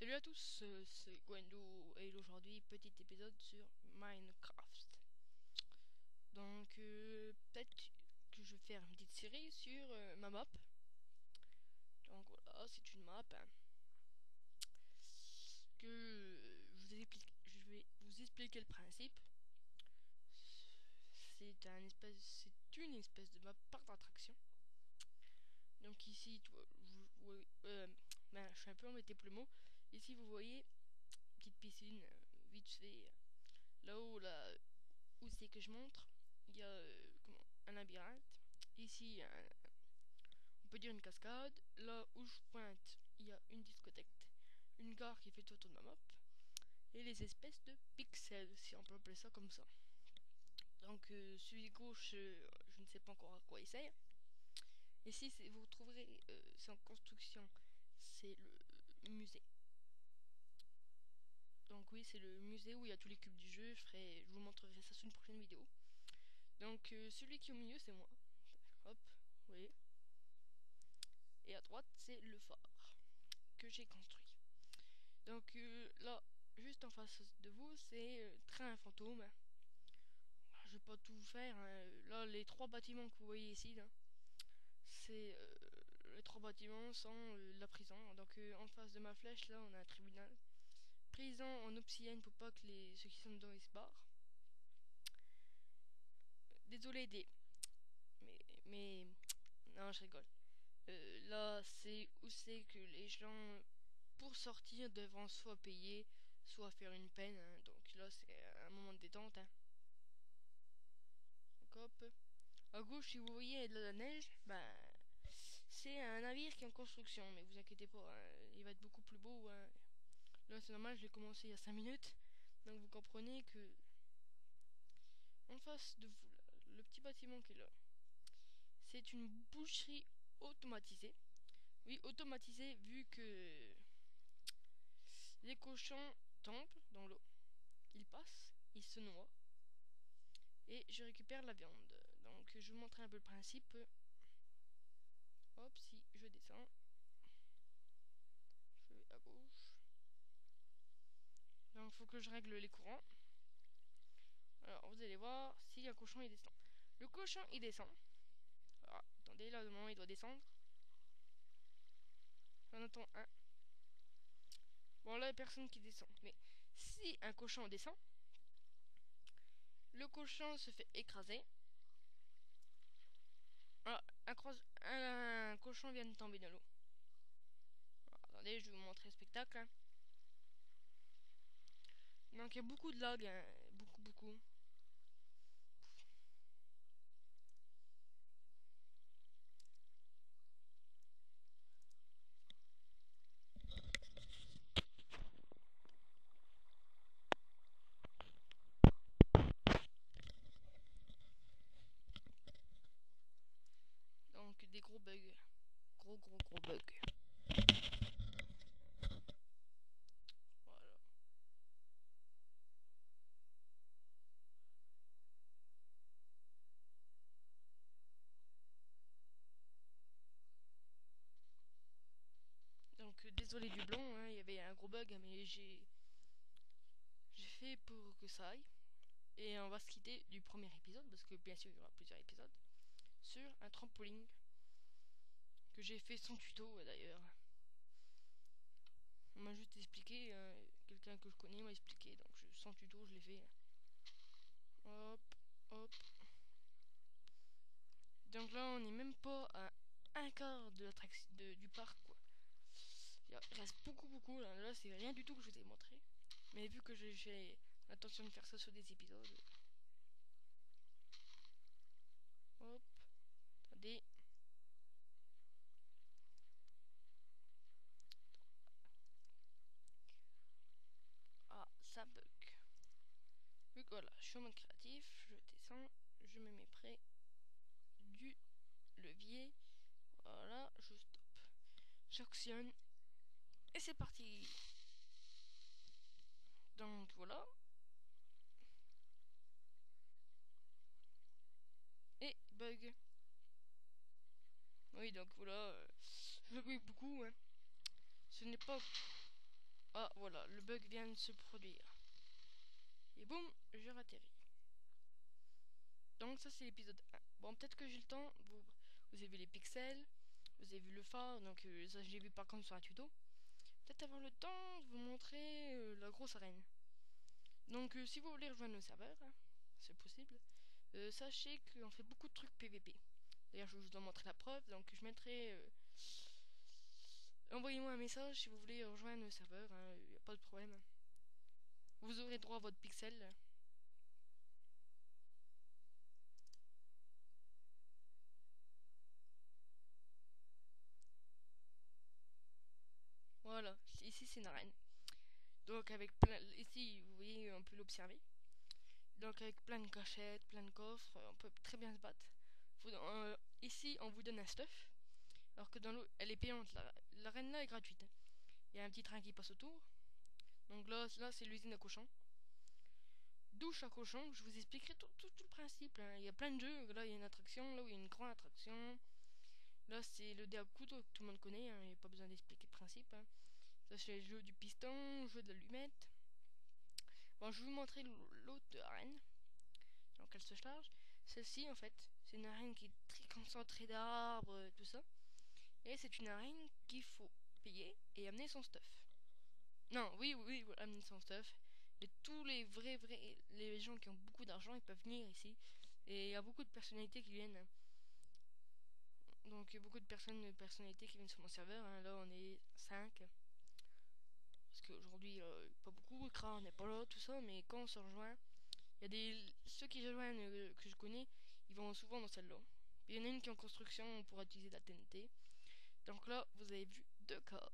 Salut à tous, c'est Gwendo et aujourd'hui petit épisode sur Minecraft. Donc peut-être que je vais faire une petite série sur ma map. Donc voilà, c'est une map que je vais vous expliquer le principe. C'est une espèce de map parc d'attraction. Donc ici, je suis un peu embêté pour le mot. Ici vous voyez petite piscine vite fait. Là-haut, là où c'est que je montre, il y a un labyrinthe. Ici, on peut dire une cascade. Là où je pointe, il y a une discothèque, une gare qui fait tout autour de ma map, et les espèces de pixels, si on peut appeler ça comme ça. Donc, celui de gauche, je ne sais pas encore à quoi il sert. Ici, vous trouverez, c'est en construction, c'est le musée. Donc oui, c'est le musée où il y a tous les cubes du jeu. Je vous montrerai ça sur une prochaine vidéo. Donc celui qui est au milieu, c'est moi. Hop, vous voyez. Et à droite, c'est le phare que j'ai construit. Donc là, juste en face de vous, c'est train fantôme. Je vais pas tout faire, hein. Là, les trois bâtiments que vous voyez ici, là, c'est les trois bâtiments sont la prison. Donc en face de ma flèche, là, on a un tribunal. Prison en obsidienne pour pas que ceux qui sont dedans ils se barrent. Désolé mais non, je rigole. Là, c'est où c'est que les gens, pour sortir, devront soit payer, soit faire une peine, hein. Donc là, c'est un moment de détente, hein. Donc, hop. À gauche, si vous voyez de la neige, ben, c'est un navire qui est en construction. Mais vous inquiétez pas, hein, il va être beaucoup plus beau, hein. Là, c'est normal, je l'ai commencé il y a 5 minutes. Donc vous comprenez que en face de vous, là, le petit bâtiment qui est là, c'est une boucherie automatisée. Oui, automatisée vu que les cochons tombent dans l'eau, ils passent, ils se noient et je récupère la viande. Donc je vous montre un peu le principe. Hop, si je descends, je vais à gauche. Donc il faut que je règle les courants. Alors vous allez voir si un cochon il descend. Le cochon il descend. Alors, attendez, là, au moment il doit descendre. J'en attends un. Bon, là, il n'y a personne qui descend. Mais si un cochon descend, le cochon se fait écraser. Ah, un cochon vient de tomber dans l'eau. Attendez, je vais vous montrer le spectacle, hein. Donc il y a beaucoup de lag, hein. Beaucoup. Donc des gros bugs. Gros bugs. Voilà. Donc désolé du blanc, hein, il y avait un gros bug, mais j'ai fait pour que ça aille. Et on va se quitter du premier épisode, parce que bien sûr il y aura plusieurs épisodes, sur un trampoline que j'ai fait sans tuto d'ailleurs. On m'a juste expliqué, quelqu'un que je connais m'a expliqué, donc sans tuto je l'ai fait. Hop, hop. Donc là on n'est même pas à un quart de du parc, quoi. Il reste beaucoup. Là c'est rien du tout que je vous ai montré. Mais vu que j'ai l'intention de faire ça sur des épisodes. Hop. Attendez. Ah, ça bug. Vu que voilà, je suis en mode créatif, je descends, je me mets près du levier. Voilà, je stoppe. J'actionne. Et c'est parti. Donc voilà. Et bug. Oui, donc voilà. Oui, beaucoup, hein. Ce n'est pas. Ah voilà, le bug vient de se produire. Et boum, je ratterris. Donc ça c'est l'épisode 1. Bon, peut-être que j'ai le temps, vous avez vu les pixels, vous avez vu le phare, donc ça j'ai vu par contre sur un tuto. Peut-être avoir le temps de vous montrer la grosse arène. Donc si vous voulez rejoindre nos serveurs, hein, c'est possible, sachez qu'on fait beaucoup de trucs PVP. D'ailleurs je vous dois montrer la preuve, donc je mettrai... envoyez-moi un message si vous voulez rejoindre nos serveurs, il n'y a pas de problème. Vous aurez droit à votre pixel. Voilà, ici c'est une arène. Donc avec plein... Ici vous voyez on peut l'observer. Donc avec plein de cachettes, plein de coffres, on peut très bien se battre. Ici on vous donne un stuff. Alors que dans l'eau, elle est payante. L'arène là est gratuite. Il y a un petit train qui passe autour. Donc là c'est l'usine à cochons. Douche à cochons, je vous expliquerai tout le principe. Hein. Il y a plein de jeux. Là il y a une attraction, là où il y a une grande attraction. Là c'est le dé à coudre que tout le monde connaît. Hein. Il n'y a pas besoin d'expliquer le principe. Hein. Ça c'est le jeu du piston, le jeu de l'allumette. Bon, je vais vous montrer l'autre arène. Donc elle se charge. Celle-ci en fait, c'est une arène qui est très concentrée d'arbres, tout ça. Et c'est une arène qu'il faut payer et amener son stuff. Non, oui, amener son stuff. Et tous les les gens qui ont beaucoup d'argent, ils peuvent venir ici. Et il y a beaucoup de personnalités qui viennent. Donc il y a beaucoup de personnalités qui viennent sur mon serveur. Hein. Là on est 5. Parce qu'aujourd'hui, pas beaucoup, Kra n'est pas là, tout ça. Mais quand on se rejoint, il y a ceux qui rejoignent que je connais, ils vont souvent dans celle-là. Il y en a une qui est en construction, on pourra utiliser la TNT. Donc là, vous avez vu 2 corps.